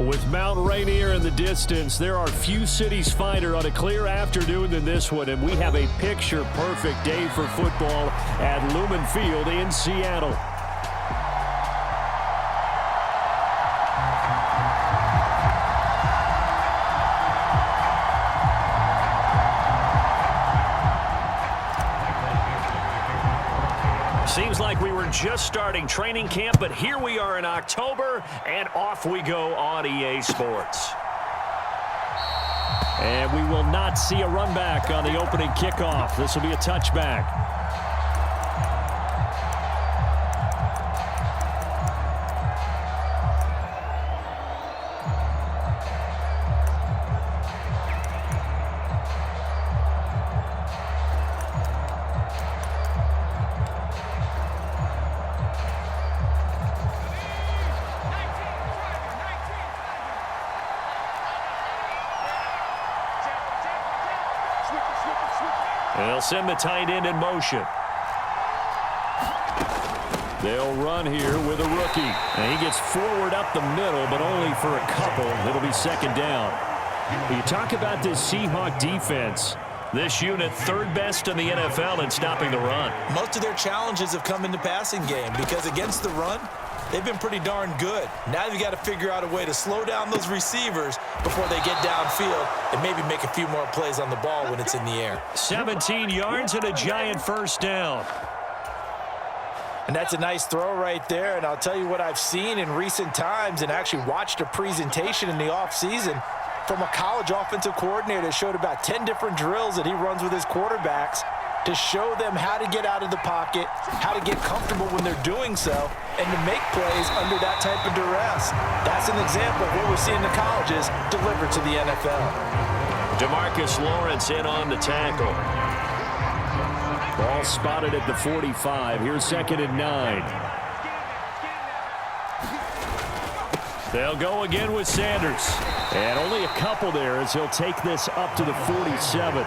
With Mount Rainier in the distance, there are few cities finer on a clear afternoon than this one, and we have a picture-perfect day for football at Lumen Field in Seattle. Seems like we were just starting training camp, but here we are in October, and off we go on EA Sports. And we will not see a run back on the opening kickoff. This will be a touchback. They'll send the tight end in motion. They'll run here with a rookie. And he gets forward up the middle, but only for a couple. It'll be second down. You talk about this Seahawk defense. This unit third best in the NFL in stopping the run. Most of their challenges have come in the passing game because against the run, they've been pretty darn good. Now you've got to figure out a way to slow down those receivers before they get downfield and maybe make a few more plays on the ball when it's in the air. 17 yards and a giant first down. And that's a nice throw right there. And I'll tell you what I've seen in recent times and actually watched a presentation in the offseason from a college offensive coordinator that showed about 10 different drills that he runs with his quarterbacks to show them how to get out of the pocket, how to get comfortable when they're doing so, and to make plays under that type of duress. That's an example of what we're seeing in the colleges delivered to the NFL. DeMarcus Lawrence in on the tackle. Ball spotted at the 45. Here's 2nd and 9. They'll go again with Sanders. And only a couple there as he'll take this up to the 47.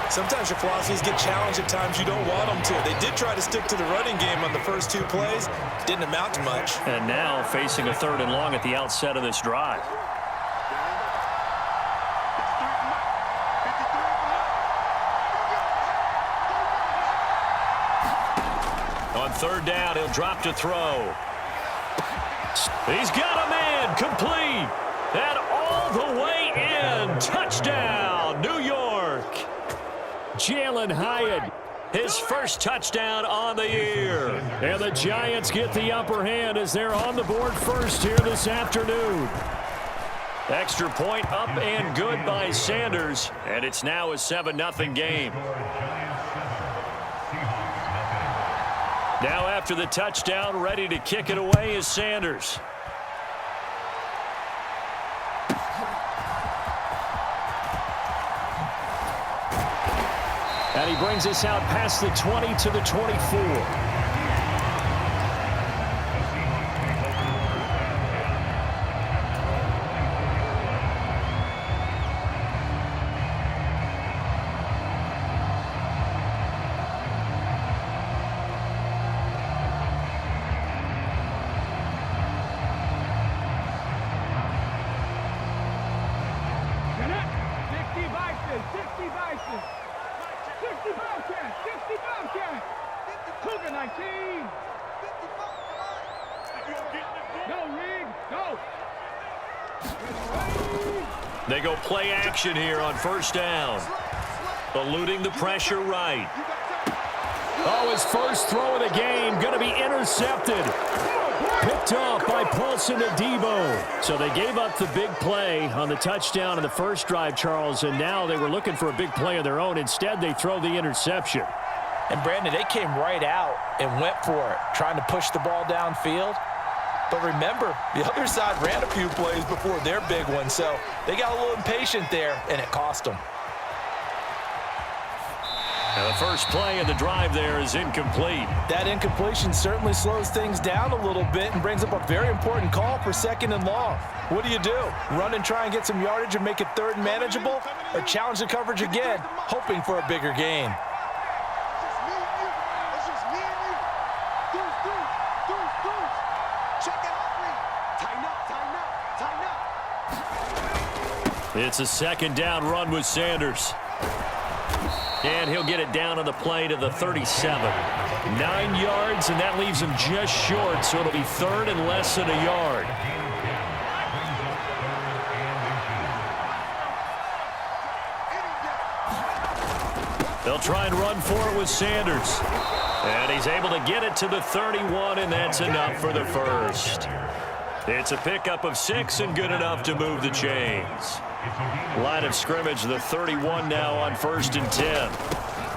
Sometimes your philosophies get challenged at times you don't want them to. They did try to stick to the running game on the first 2 plays. Didn't amount to much. And now facing a 3rd and long at the outset of this drive. On 3rd down, he'll drop to throw. He's got a man, complete. And all the way in. Touchdown, New York. Jalen Hyatt, his first touchdown on the year. And the Giants get the upper hand as they're on the board first here this afternoon. Extra point up and good by Sanders. And it's now a 7-0 game. Now after the touchdown, ready to kick it away is Sanders. And he brings us out past the 20 to the 24. They go play action here on 1st down. Eluding the pressure right. Oh, his first throw of the game going to be intercepted. Picked off by Paulson Adebo. So they gave up the big play on the touchdown in the first drive, Charles, and now they were looking for a big play of their own. Instead, they throw the interception. And, Brandon, they came right out and went for it, trying to push the ball downfield. But remember, the other side ran a few plays before their big one, so they got a little impatient there, and it cost them. Now the first play of the drive there is incomplete. That incompletion certainly slows things down a little bit and brings up a very important call for 2nd and long. What do? Run and try and get some yardage and make it 3rd and manageable, or challenge the coverage again, hoping for a bigger gain? Check it out, tighten up. It's a second down run with Sanders. And he'll get it down on the play to the 37. 9 yards, and that leaves him just short, so it'll be third and less than a yard. They'll try and run for it with Sanders. And he's able to get it to the 31, and that's enough for the first. It's a pickup of 6 and good enough to move the chains. Line of scrimmage, the 31 now on 1st and 10.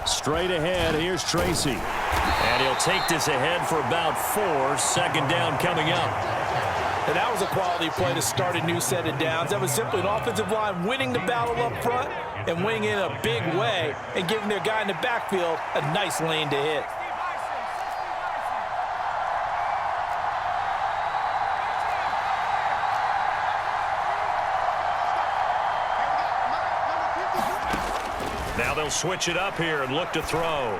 Straight ahead, here's Tracy. And he'll take this ahead for about 4. Second down coming up. And that was a quality play to start a new set of downs. That was simply an offensive line winning the battle up front and winning it in a big way and giving their guy in the backfield a nice lane to hit. Now they'll switch it up here and look to throw.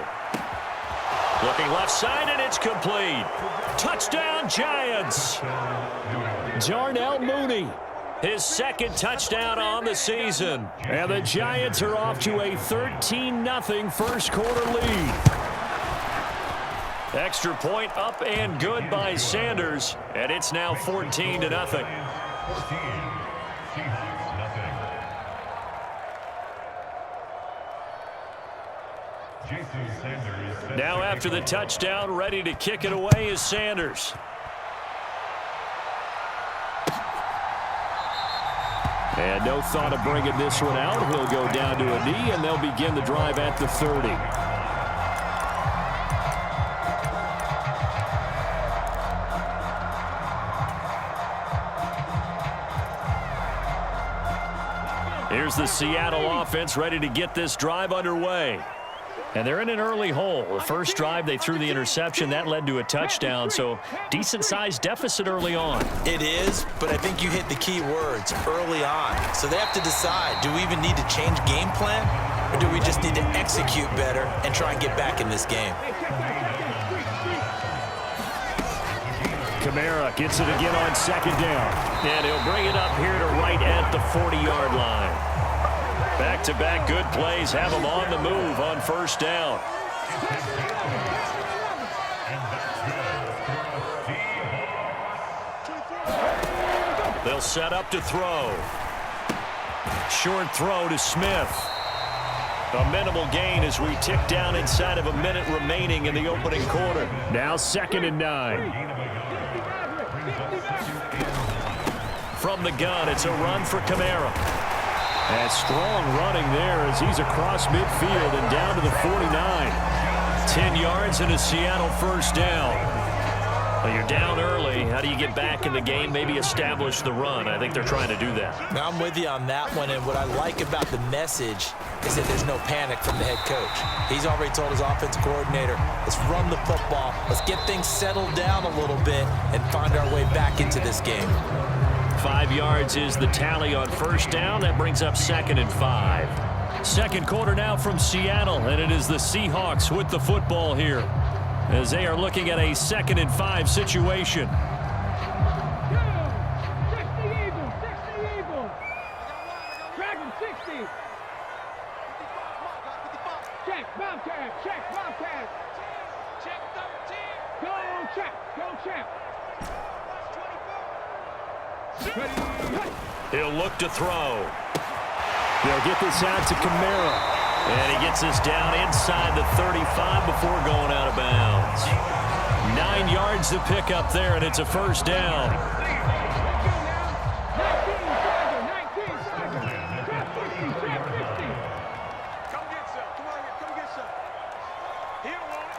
Looking left side, and it's complete. Touchdown, Giants. Darnell Mooney, his second touchdown on the season. And the Giants are off to a 13-0 first quarter lead. Extra point up and good by Sanders, and it's now 14-0. Now after the touchdown, ready to kick it away is Sanders. And no thought of bringing this one out. He'll go down to a knee, and they'll begin the drive at the 30. Here's the Seattle offense ready to get this drive underway. And they're in an early hole. The first drive, they threw the interception. That led to a touchdown, so decent-sized deficit early on. It is, but I think you hit the key words, early on. So they have to decide, do we even need to change game plan, or do we just need to execute better and try and get back in this game? Kamara gets it again on second down. And he'll bring it up here to right at the 40-yard line. Back-to-back good plays have them on the move on first down. They'll set up to throw. Short throw to Smith. A minimal gain as we tick down inside of a minute remaining in the opening quarter. Now 2nd and 9. From the gun, it's a run for Kamara. And strong running there as he's across midfield and down to the 49. 10 yards and a Seattle first down. Well, you're down early. How do you get back in the game? Maybe establish the run. I think they're trying to do that. Now, I'm with you on that one, and what I like about the message is that there's no panic from the head coach. He's already told his offensive coordinator, let's run the football, let's get things settled down a little bit and find our way back into this game. 5 yards is the tally on first down. That brings up 2nd and 5. Second quarter now from Seattle, and it is the Seahawks with the football here as they are looking at a 2nd and 5 situation. Dragon 60. Check, Bobcat, check, Bobcat. Check 13. Go, check, go, check. He'll look to throw. They'll get this out to Kamara. And he gets this down inside the 35 before going out of bounds. 9 yards to pick up there, and it's a first down. 19, check 50, check 50. Come get some. Come on here, come get some. He don't want it.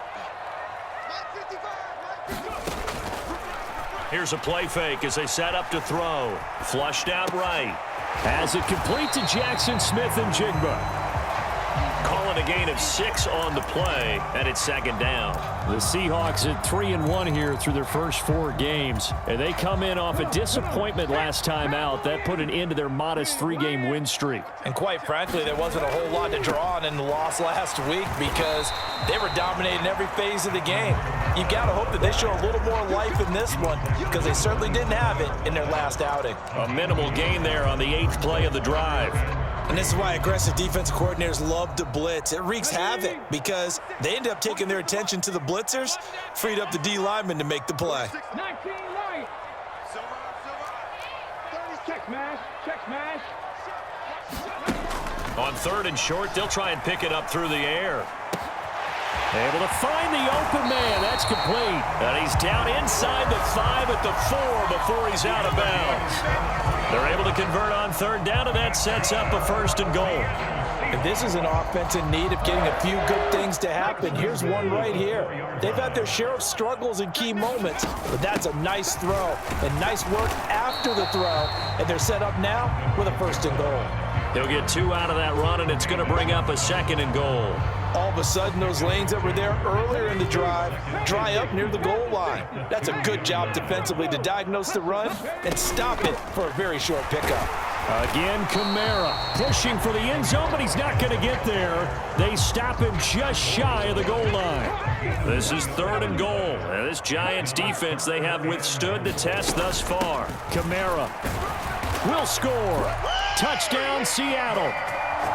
Here's a play fake as they set up to throw. Flushed out right. Has it complete to Jackson Smith and Jigba. Call it a gain of 6 on the play, and it's second down. The Seahawks at 3-1 here through their first 4 games. And they come in off a disappointment last time out. That put an end to their modest 3-game win streak. And quite frankly, there wasn't a whole lot to draw on in the loss last week because they were dominating every phase of the game. You got to hope that they show a little more life in this one because they certainly didn't have it in their last outing. A minimal gain there on the 8th play of the drive. And this is why aggressive defensive coordinators love to blitz. It wreaks havoc because they end up taking their attention to the blitzers, freed up the D lineman to make the play. 19 right. Check smash. Check smash. On 3rd and short, they'll try and pick it up through the air. Able to find the open man. That's complete. And he's down inside the 5 at the 4 before he's out of bounds. They're able to convert on 3rd down, and that sets up a 1st and goal. And this is an offense in need of getting a few good things to happen. Here's one right here. They've had their share of struggles in key moments, but that's a nice throw and nice work after the throw. And they're set up now with a 1st and goal. He'll get 2 out of that run, and it's going to bring up a 2nd and goal. All of a sudden, those lanes that were there earlier in the drive dry up near the goal line. That's a good job defensively to diagnose the run and stop it for a very short pickup. Again, Kamara pushing for the end zone, but he's not going to get there. They stop him just shy of the goal line. This is 3rd and goal. And this Giants defense, they have withstood the test thus far. Kamara will score. Touchdown, Seattle.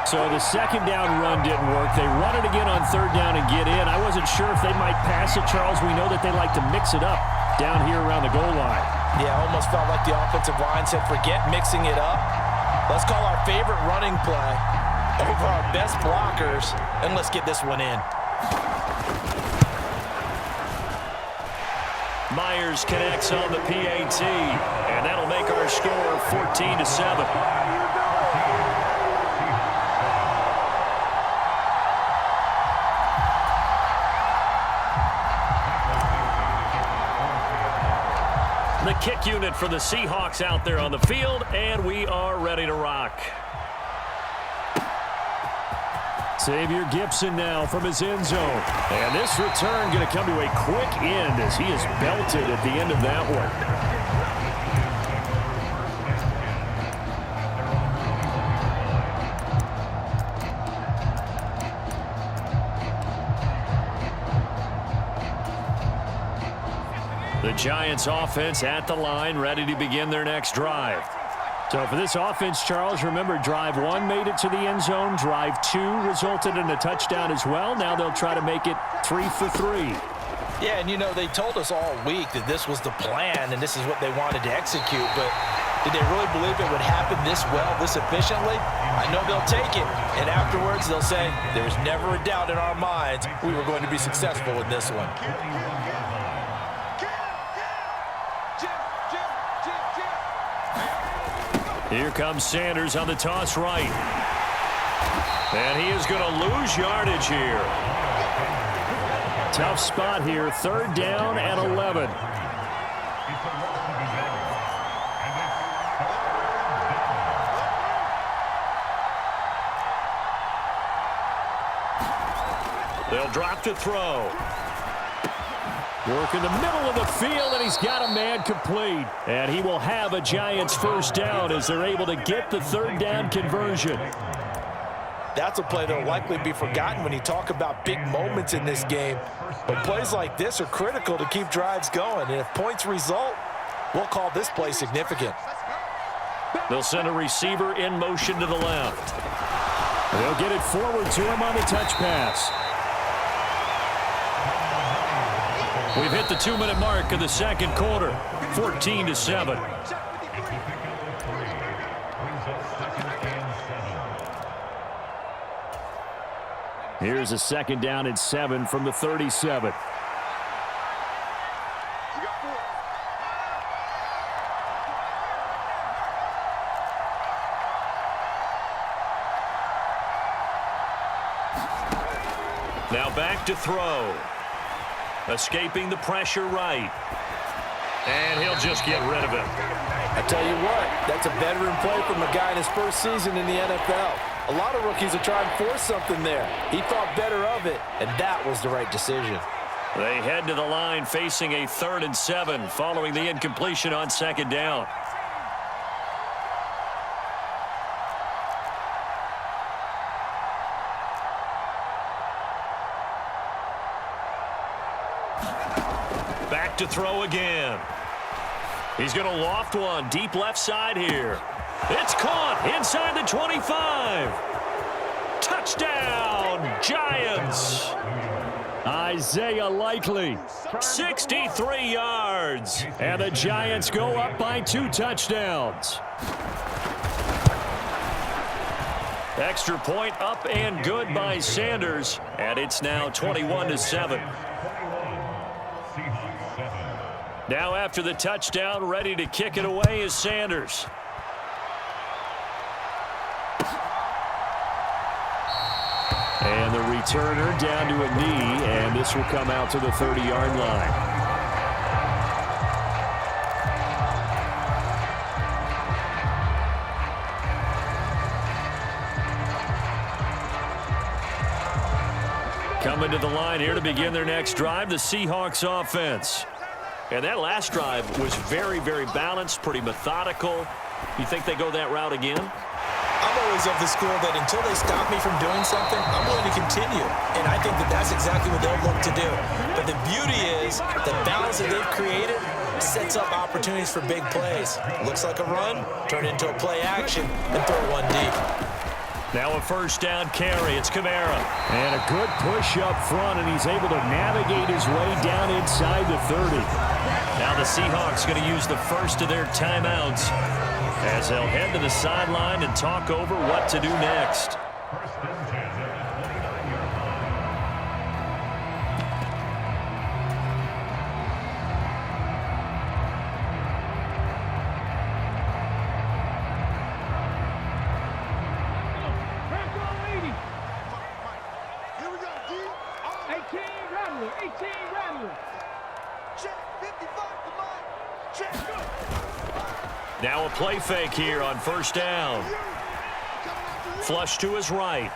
So the 2nd down run didn't work. They run it again on 3rd down and get in. I wasn't sure if they might pass it, Charles. We know that they like to mix it up down here around the goal line. Yeah, almost felt like the offensive line said, forget mixing it up. Let's call our favorite running play over our best blockers, and let's get this one in. Myers connects on the PAT, and that'll make our score 14-7. The kick unit for the Seahawks out there on the field, and we are ready to rock. Xavier Gipson now from his end zone. And this return going to come to a quick end as he is belted at the end of that one. The Giants offense at the line, ready to begin their next drive. So for this offense, Charles, remember drive 1 made it to the end zone. Drive 2 resulted in a touchdown as well. Now they'll try to make it 3 for 3. Yeah, and you know, they told us all week that this was the plan and this is what they wanted to execute, but did they really believe it would happen this well, this efficiently? I know they'll take it, and afterwards they'll say, there's never a doubt in our minds we were going to be successful in this one. Here comes Sanders on the toss right. And he is going to lose yardage here. Tough spot here, 3rd down and 11. They'll drop to throw. Work in the middle of the field, and he's got a man complete. And he will have a Giants 1st down as they're able to get the 3rd down conversion. That's a play that will likely be forgotten when you talk about big moments in this game. But plays like this are critical to keep drives going. And if points result, we'll call this play significant. They'll send a receiver in motion to the left. They'll get it forward to him on the touch pass. We've hit the 2-minute mark of the 2nd quarter, 14-7. Here's a 2nd down and 7 from the 37. Now back to throw. Escaping the pressure right. And he'll just get rid of it. I tell you what, that's a veteran play from a guy in his 1st season in the NFL. A lot of rookies will try and force something there. He thought better of it, and that was the right decision. They head to the line facing a 3rd and 7 following the incompletion on 2nd down. Back to throw again. He's going to loft one deep left side here. It's caught inside the 25. Touchdown, Giants. Isaiah Likely. 63 yards. And the Giants go up by 2 touchdowns. Extra point up and good by Sanders. And it's now 21-7. Now after the touchdown, ready to kick it away is Sanders. And the returner down to a knee, and this will come out to the 30-yard line. Coming to the line here to begin their next drive, the Seahawks offense. And that last drive was very, very balanced, pretty methodical. You think they go that route again? I'm always of the school that until they stop me from doing something, I'm willing to continue. And I think that that's exactly what they'll look to do. But the beauty is the balance that they've created sets up opportunities for big plays. Looks like a run, turn it into a play action, and throw one deep. Now a 1st down carry. It's Kamara. And a good push up front, and he's able to navigate his way down inside the 30. Now the Seahawks going to use the first of their timeouts as they'll head to the sideline and talk over what to do next. Now a play fake here on 1st down. Flush to his right.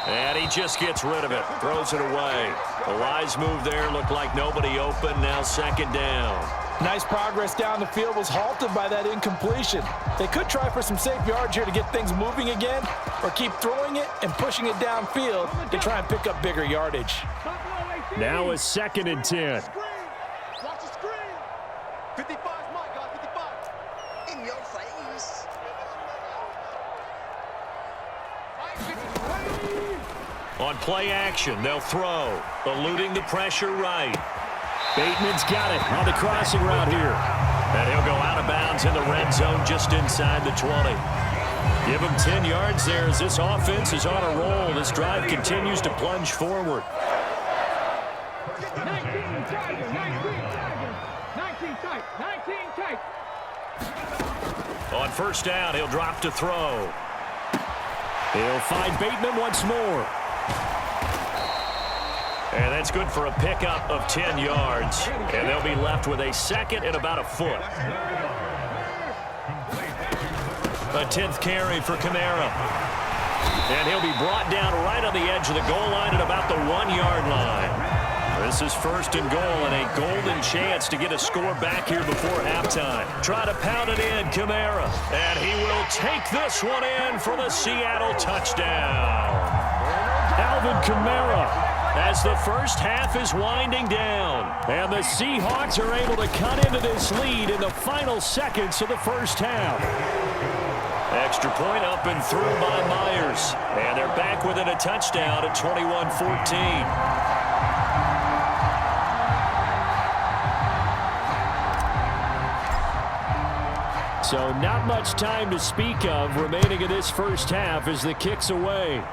And he just gets rid of it. Throws it away. A wise move there. Looked like nobody open. Now 2nd down. Nice progress down the field was halted by that incompletion. They could try for some safe yards here to get things moving again, or keep throwing it and pushing it downfield to try and pick up bigger yardage. Now a 2nd and 10. Watch the screen. 55 is my guy, 55. In your face. On play action, they'll throw. Eluding the pressure right. Bateman's got it on the crossing route here. And he'll go out of bounds in the red zone just inside the 20. Give him 10 yards there as this offense is on a roll. This drive continues to plunge forward. 19 Tiger, 19 tight, 19 tight. On 1st down, he'll drop to throw. He'll find Bateman once more. And that's good for a pickup of 10 yards. And they'll be left with a 2nd and about a foot. A 10th carry for Kamara. And he'll be brought down right on the edge of the goal line at about the 1-yard line. This is 1st and goal and a golden chance to get a score back here before halftime. Try to pound it in, Kamara. And he will take this one in for the Seattle touchdown. Alvin Kamara. As the first half is winding down. And the Seahawks are able to cut into this lead in the final seconds of the first half. Extra point up and through by Myers. And they're back within a touchdown at 21-14. So not much time to speak of remaining in this first half as the kick's away.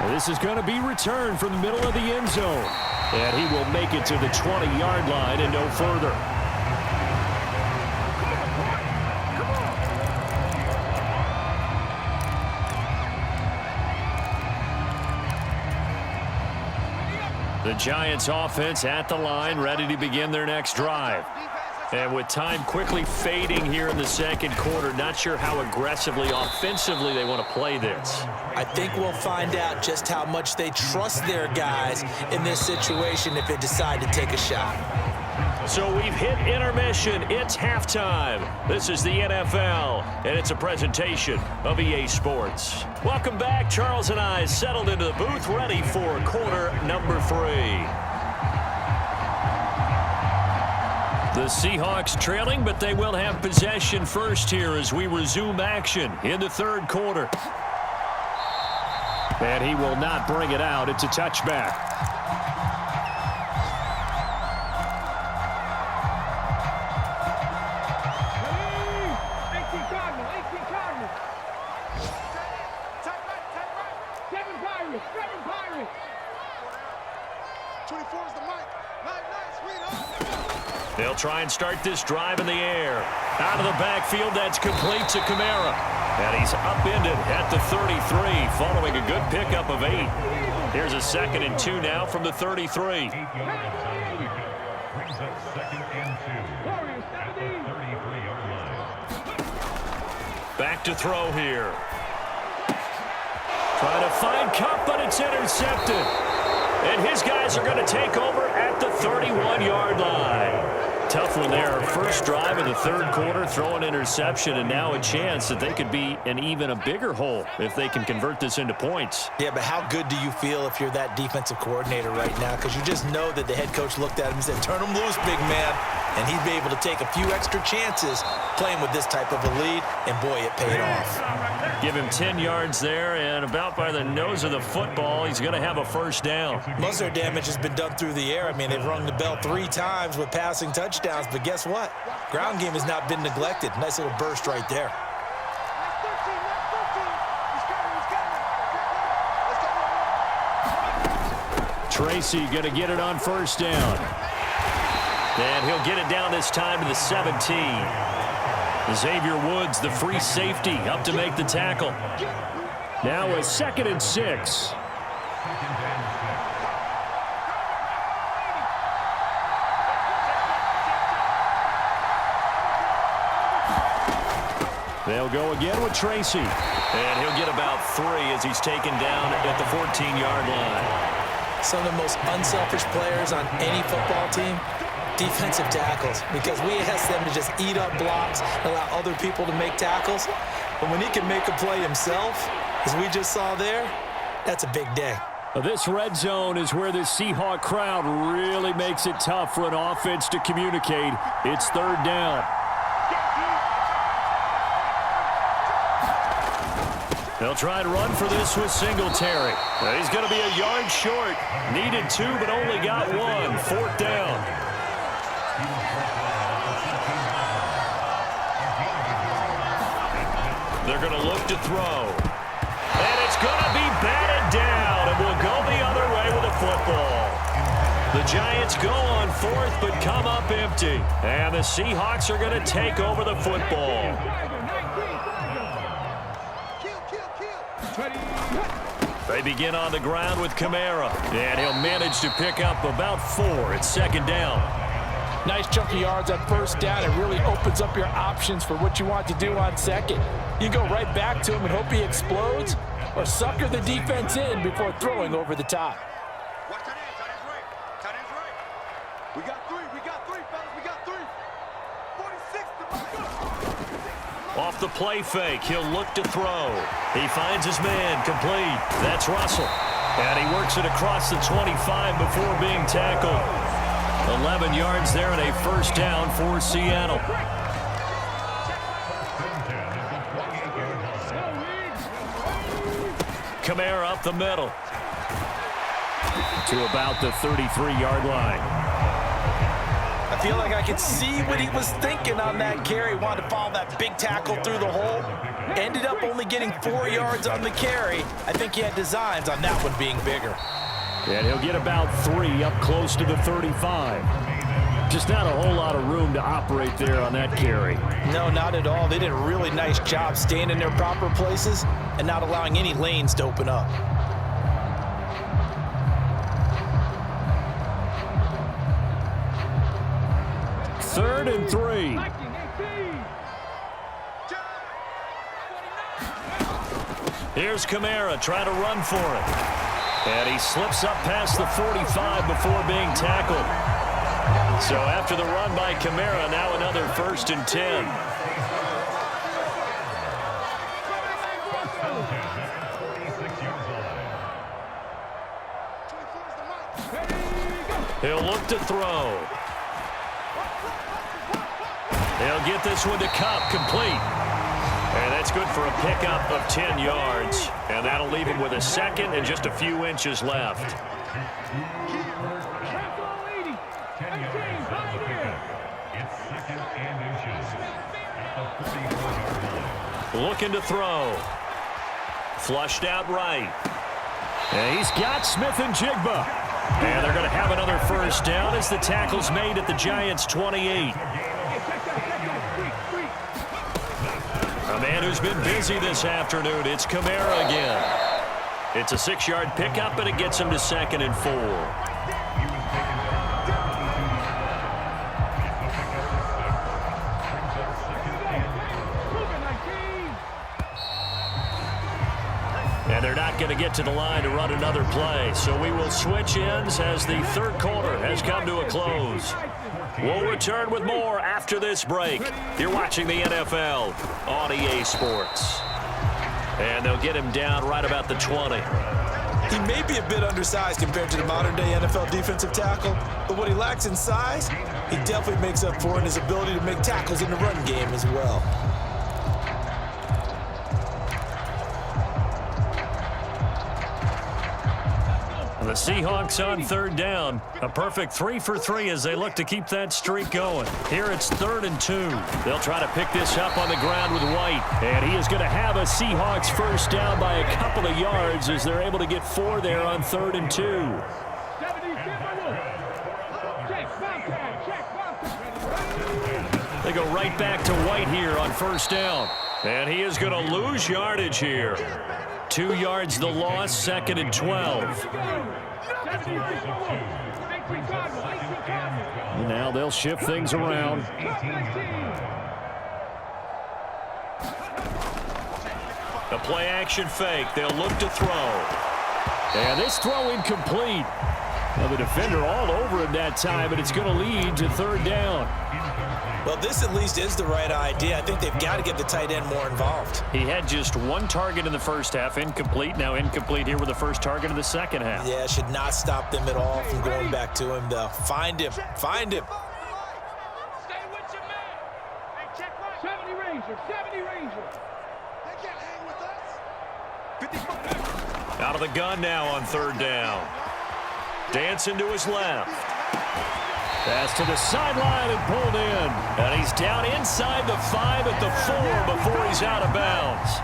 This is going to be returned from the middle of the end zone. And he will make it to the 20-yard line and no further. The Giants offense at the line, ready to begin their next drive. And with time quickly fading here in the second quarter, not sure how aggressively, offensively they want to play this. I think we'll find out just how much they trust their guys in this situation if they decide to take a shot. So we've hit intermission. It's halftime. This is the NFL, and it's a presentation of EA Sports. Welcome back. Charles and I settled into the booth, ready for quarter number 3. The Seahawks trailing, but they will have possession first here as we resume action in the third quarter. And he will not bring it out. It's a touchback. They'll try and start this drive in the air. Out of the backfield, that's complete to Kamara. And he's upended at the 33, following a good pickup of 8. Here's a 2nd and 2 now from the 33. Back to throw here. Trying to find Cup, but it's intercepted. And his guys are going to take over at the 31-yard line. Tough one there. First drive of the third quarter, throw an interception, and now a chance that they could be in even a bigger hole if they can convert this into points. Yeah, but how good do you feel if you're that defensive coordinator right now? Because you just know that the head coach looked at him and said, turn him loose, big man. And he'd be able to take a few extra chances playing with this type of a lead, and boy, it paid off. Give him 10 yards there, and about by the nose of the football, he's going to have a first down. Most of their damage has been done through the air. I mean, they've rung the bell 3 times with passing touchdowns, but guess what? Ground game has not been neglected. Nice little burst right there. Tracy going to get it on first down. And he'll get it down this time to the 17. Xavier Woods, the free safety, up to make the tackle. Now a 2nd and 6. They'll go again with Tracy. And he'll get about 3 as he's taken down at the 14-yard line. Some of the most unselfish players on any football team, defensive tackles, because we ask them to just eat up blocks, allow other people to make tackles. But when he can make a play himself, as we just saw there, that's a big day. This red zone is where the Seahawk crowd really makes it tough for an offense to communicate. It's 3rd down. They'll try and run for this with Singletary. He's going to be a yard short. Needed 2, but only got 1. 4th down. They're going to look to throw. And it's going to be batted down, and will go the other way with the football. The Giants go on 4th, but come up empty. And the Seahawks are going to take over the football. They begin on the ground with Kamara, and he'll manage to pick up about 4. It's 2nd down. Nice chunk of yards on first down. It really opens up your options for what you want to do on second. You go right back to him and hope he explodes, or sucker the defense in before throwing over the top. Watch that end. Tight end's right. Tight end's right. We got 3. We got 3, fellas. We got 3. 46 to Off the play fake, he'll look to throw. He finds his man, complete. That's Russell. And he works it across the 25 before being tackled. 11 yards there and a first down for Seattle. Kamara up the middle to about the 33-yard line. I feel like I could see what he was thinking on that carry. Wanted to follow that big tackle through the hole. Ended up only getting 4 yards on the carry. I think he had designs on that one being bigger. And he'll get about 3 up close to the 35. Just not a whole lot of room to operate there on that carry. No, not at all. They did a really nice job staying in their proper places and not allowing any lanes to open up. 3rd and 3. Here's Kamara trying to run for it. And he slips up past the 45 before being tackled. So after the run by Kamara, now another 1st and 10. He'll look to throw. He'll get this one to Cup, complete. And that's good for a pickup of 10 yards. And that'll leave him with a 2nd and just a few inches left. Looking to throw. Flushed out right. And he's got Smith and Jigba. And they're going to have another 1st down as the tackle's made at the Giants' 28. A man who's been busy this afternoon, it's Kamara again. It's a 6-yard pickup, and it gets him to 2nd and 4. And they're not going to get to the line to run another play. So we will switch ends as the 3rd quarter has come to a close. We'll return with more after this break. You're watching the NFL on EA Sports. And they'll get him down right about the 20. He may be a bit undersized compared to the modern-day NFL defensive tackle, but what he lacks in size, he definitely makes up for in his ability to make tackles in the run game as well. The Seahawks on 3rd down. A perfect 3 for 3 as they look to keep that streak going. Here it's 3rd and 2. They'll try to pick this up on the ground with White. And he is going to have a Seahawks 1st down by a couple of yards as they're able to get 4 there on 3rd and 2. They go right back to White here on 1st down. And he is going to lose yardage here. 2 yards the loss, 2nd and 12. Now they'll shift things around. A play action fake. They'll look to throw. And this throw incomplete. Now the defender all over him that time, and it's going to lead to 3rd down. Well, this at least is the right idea. I think they've got to get the tight end more involved. He had just 1 target in the 1st half, incomplete. Now incomplete here with the 1st target in the 2nd half. Yeah, should not stop them at all from going back to him, though. Find him. Find him. Stay with your man. Hey, check 70 Ranger. 70 Ranger. They can't hang with us. Out of the gun now on 3rd down. Dancing to his left. Pass to the sideline and pulled in. And he's down inside the 5 at the 4 before he's out of bounds.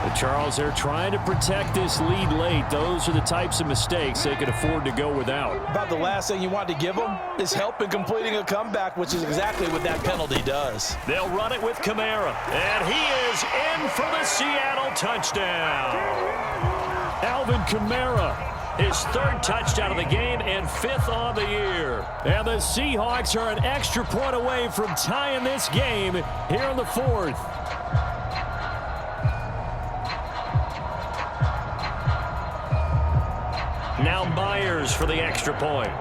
But Charles, they're trying to protect this lead late. Those are the types of mistakes they can afford to go without. About the last thing you want to give them is help in completing a comeback, which is exactly what that penalty does. They'll run it with Kamara. And he is in for the Seattle touchdown. Alvin Kamara. His 3rd touchdown of the game and 5th on the year. And the Seahawks are an extra point away from tying this game here in the 4th. Now Myers for the extra point.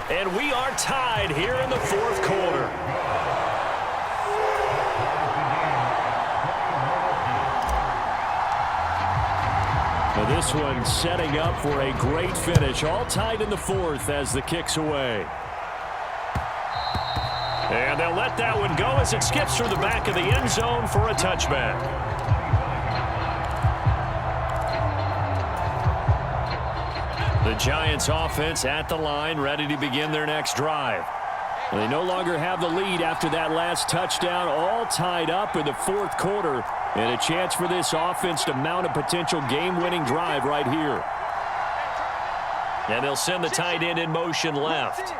And we are tied here in the 4th quarter. Well, this one setting up for a great finish. All tied in the 4th as the kick's away. And they'll let that one go as it skips through the back of the end zone for a touchback. The Giants offense at the line, ready to begin their next drive. They no longer have the lead after that last touchdown, all tied up in the 4th quarter. And a chance for this offense to mount a potential game-winning drive right here. And they'll send the tight end in motion left.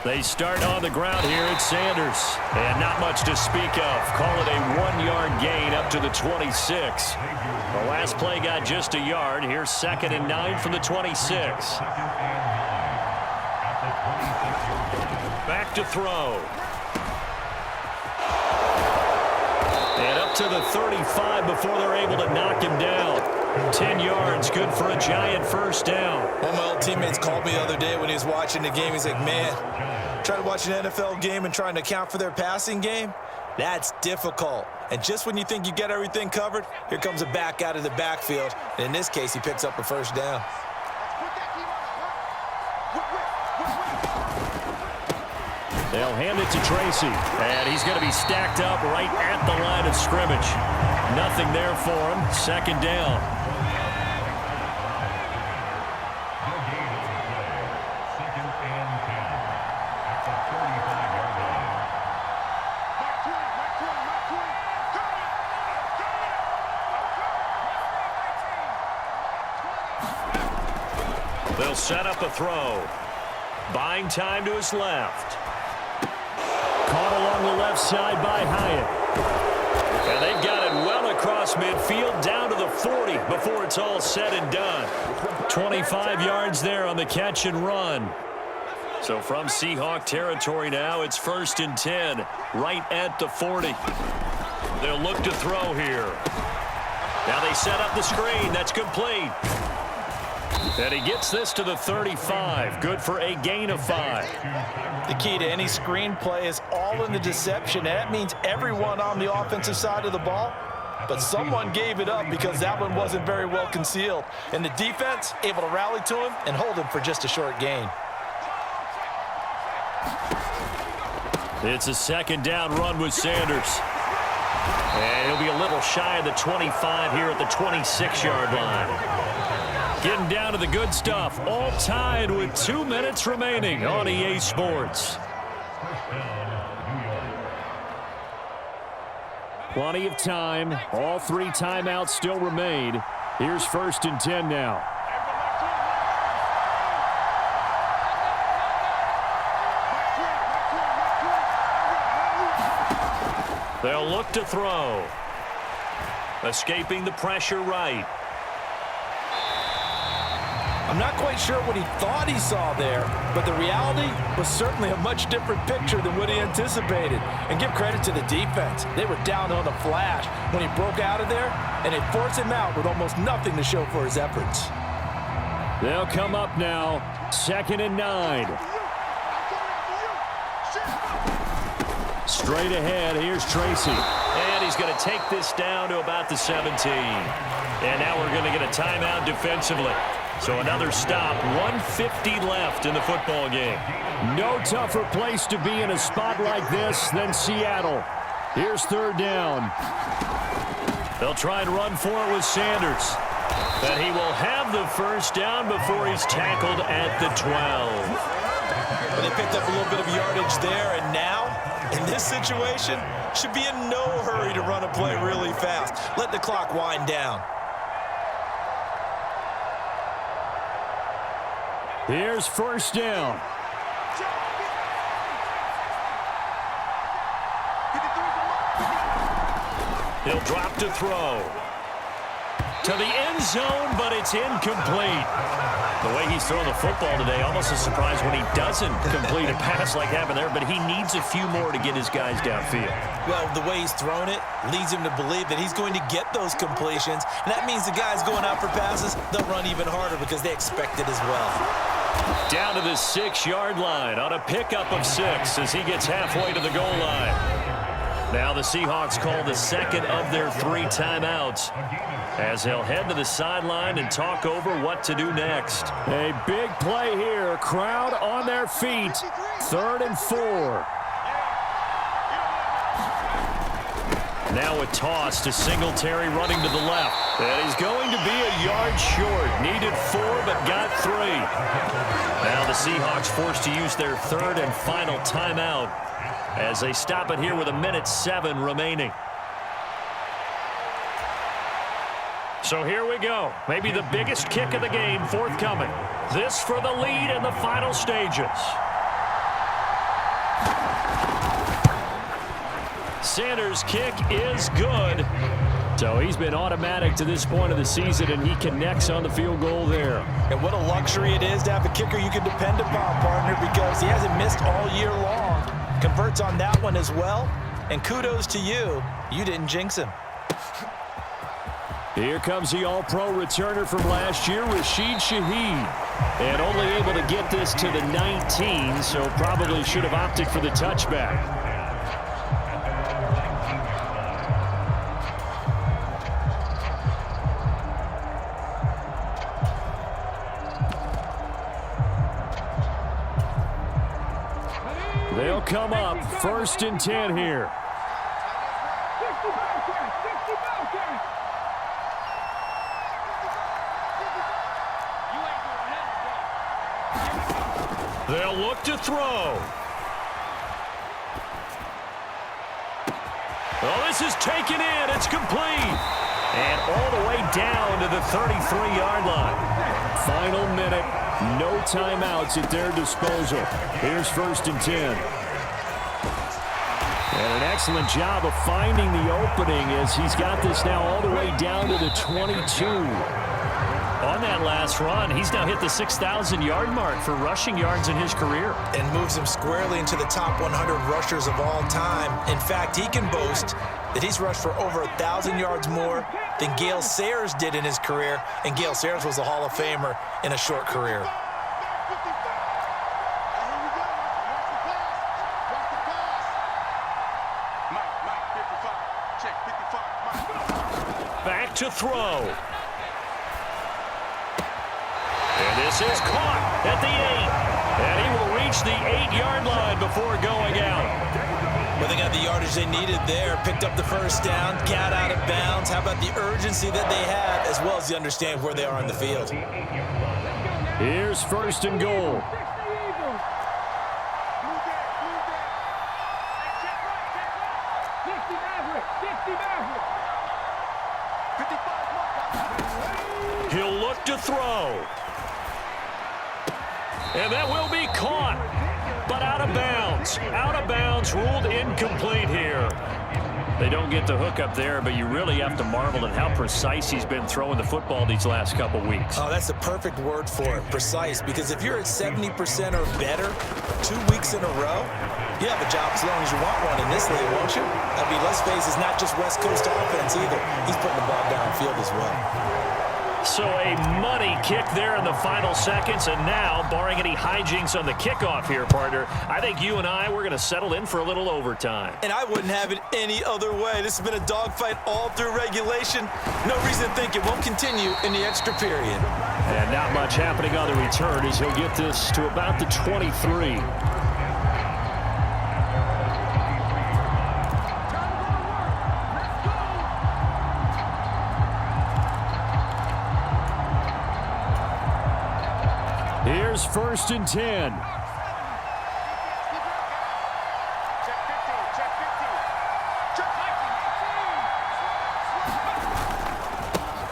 They start on the ground here at Sanders. And not much to speak of. Call it a 1-yard gain up to the 26. The last play got just a yard. Here's 2nd and 9 from the 26. Back to throw. And up to the 35 before they're able to knock him down. 10 yards, good for a giant first down. One of my old teammates called me the other day when he was watching the game. He's like, man, trying to watch an NFL game and trying to account for their passing game, that's difficult. And just when you think you get everything covered, here comes a back out of the backfield. And in this case, he picks up a first down. They'll hand it to Tracy, and he's going to be stacked up right at the line of scrimmage. Nothing there for him. 2nd down. They'll set up a throw. Buying time to his left. Caught along the left side by Hyatt. And they've got it well across midfield down to the 40 before it's all said and done. 25 yards there on the catch and run. So from Seahawk territory now, it's 1st and 10, right at the 40. They'll look to throw here. Now they set up the screen. That's complete. And he gets this to the 35. Good for a gain of 5. The key to any screenplay is all in the deception. That means everyone on the offensive side of the ball, but someone gave it up because that one wasn't very well concealed. And the defense able to rally to him and hold him for just a short gain. It's a 2nd down run with Sanders. And he'll be a little shy of the 25 here at the 26-yard line. Getting down to the good stuff. All tied with 2 minutes remaining on EA Sports. Plenty of time. All 3 timeouts still remain. Here's 1st and 10 now. They'll look to throw. Escaping the pressure right. I'm not quite sure what he thought he saw there, but the reality was certainly a much different picture than what he anticipated. And give credit to the defense. They were down on the flash when he broke out of there, and it forced him out with almost nothing to show for his efforts. They'll come up now, 2nd and 9. Straight ahead, here's Tracy. And he's going to take this down to about the 17. And now we're going to get a timeout defensively. So another stop, 1:50 left in the football game. No tougher place to be in a spot like this than Seattle. Here's 3rd down. They'll try and run for it with Sanders. But he will have the first down before he's tackled at the 12. Well, they picked up a little bit of yardage there, and now, in this situation, should be in no hurry to run a play really fast. Let the clock wind down. Here's 1st down. He'll drop to throw. To the end zone, but it's incomplete. The way he's throwing the football today, almost a surprise when he doesn't complete a pass like happened there, but he needs a few more to get his guys downfield. Well, the way he's thrown it leads him to believe that he's going to get those completions, and that means the guys going out for passes, they'll run even harder because they expect it as well. Down to the 6-yard line on a pickup of 6 as he gets halfway to the goal line. Now the Seahawks call the 2nd of their 3 timeouts as they'll head to the sideline and talk over what to do next. A big play here. Crowd on their feet. 3rd and 4. Now a toss to Singletary running to the left. And he's going to be a yard short. Needed 4 but got 3. Now the Seahawks forced to use their 3rd and final timeout as they stop it here with 1:07 remaining. So here we go. Maybe the biggest kick of the game forthcoming. This for the lead in the final stages. Sanders' kick is good. So he's been automatic to this point of the season, and he connects on the field goal there. And what a luxury it is to have a kicker you can depend upon, partner, because he hasn't missed all year long. Converts on that one as well. And kudos to you. You didn't jinx him. Here comes the all-pro returner from last year, Rashid Shaheed. And only able to get this to the 19, so probably should have opted for the touchback. They'll come up 1st and 10 here. They'll look to throw. Oh, this is taken in. It's complete. And all the way down to the 33-yard line. Final minute. No timeouts at their disposal. Here's 1st and 10. And an excellent job of finding the opening as he's got this now all the way down to the 22. On that last run, he's now hit the 6,000-yard mark for rushing yards in his career. And moves him squarely into the top 100 rushers of all time. In fact, he can boast that he's rushed for over 1,000 yards more than Gale Sayers did in his career. And Gale Sayers was a Hall of Famer in a short career. Back to throw. And this is caught at the 8. And he will reach the 8-yard line before going out. Well, they got the yardage they needed there. Picked up the 1st down, got out of bounds. How about the urgency that they had, as well as the understand where they are on the field. Here's 1st and goal. He'll look to throw. And that will be caught, but out of bounds. Out of bounds, ruled incomplete here. They don't get the hook up there, but you really have to marvel at how precise he's been throwing the football these last couple weeks. Oh, that's the perfect word for it, precise, because if you're at 70% or better 2 weeks in a row, you have a job as long as you want one in this league, won't you? I mean, let's face it, it's not just West Coast offense either. He's putting the ball downfield as well. So a money kick there in the final seconds, and now, barring any hijinks on the kickoff here, partner, I think you and I, we're going to settle in for a little overtime. And I wouldn't have it any other way. This has been a dogfight all through regulation. No reason to think it won't continue in the extra period. And not much happening on the return as he'll get this to about the 23. Here's 1st and 10.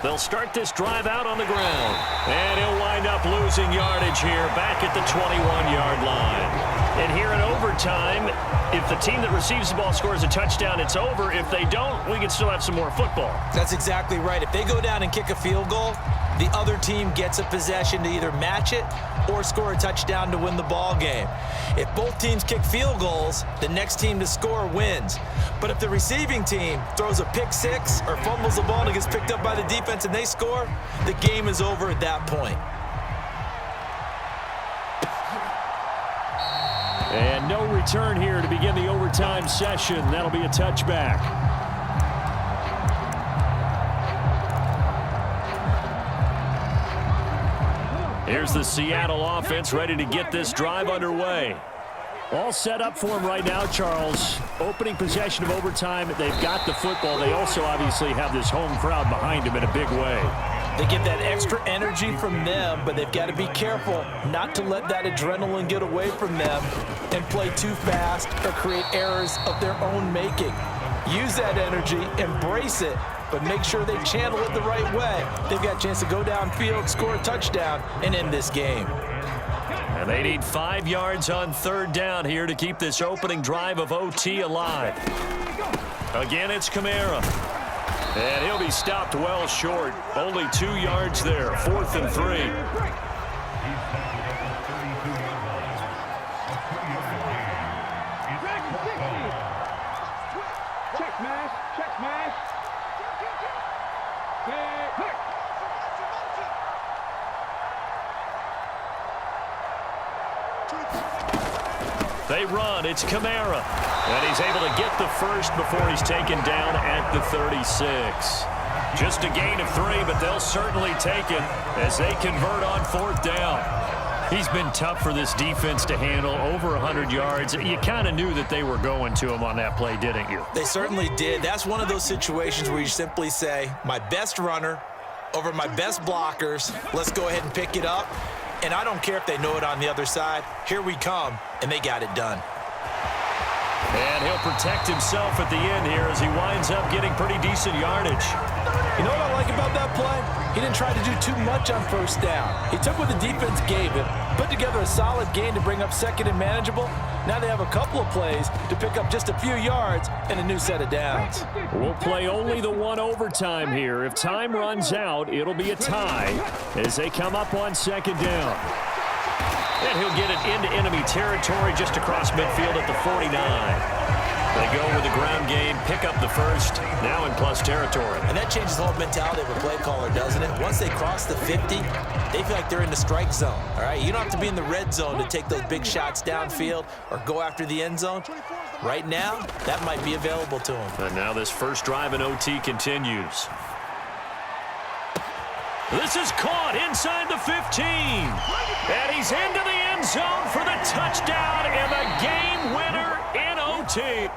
They'll start this drive out on the ground. And he'll wind up losing yardage here back at the 21-yard line. And here in overtime, if the team that receives the ball scores a touchdown, it's over. If they don't, we can still have some more football. That's exactly right. If they go down and kick a field goal, the other team gets a possession to either match it or score a touchdown to win the ball game. If both teams kick field goals, the next team to score wins. But if the receiving team throws a pick six or fumbles the ball and it gets picked up by the defense and they score, the game is over at that point. And no return here to begin the overtime session. That'll be a touchback. Here's the Seattle offense ready to get this drive underway. All set up for him right now, Charles. Opening possession of overtime. They've got the football. They also obviously have this home crowd behind them in a big way. They get that extra energy from them, but they've got to be careful not to let that adrenaline get away from them and play too fast or create errors of their own making. Use that energy, embrace it, but make sure they channel it the right way. They've got a chance to go downfield, score a touchdown, and end this game. And And they need 5 yards on third down here to keep this opening drive of OT alive. Again, it's Kamara. And he'll be stopped well short. Only 2 yards there. 4th and 3. Check smash. Check smash. They run. It's Kamara. And he's able to get the first before he's taken down at the 36. Just a gain of 3, but they'll certainly take it as they convert on 4th down. He's been tough for this defense to handle, over 100 yards. You kind of knew that they were going to him on that play, didn't you? They certainly did. That's one of those situations where you simply say, my best runner over my best blockers, let's go ahead and pick it up. And I don't care if they know it on the other side. Here we come, and they got it done. And he'll protect himself at the end here as he winds up getting pretty decent yardage. You know what I like about that play? He didn't try to do too much on 1st down. He took what the defense gave him, put together a solid gain to bring up 2nd and manageable. Now they have a couple of plays to pick up just a few yards and a new set of downs. We'll play only the 1 overtime here. If time runs out, it'll be a tie as they come up on 2nd down. And he'll get it into enemy territory just across midfield at the 49. They go with the ground game, pick up the first, now in plus territory. And that changes the whole mentality of a play caller, doesn't it? Once they cross the 50, they feel like they're in the strike zone, all right? You don't have to be in the red zone to take those big shots downfield or go after the end zone. Right now, that might be available to them. And now this first drive in OT continues. This is caught inside the 15. And he's into the end zone for the touchdown and the game winner in OT.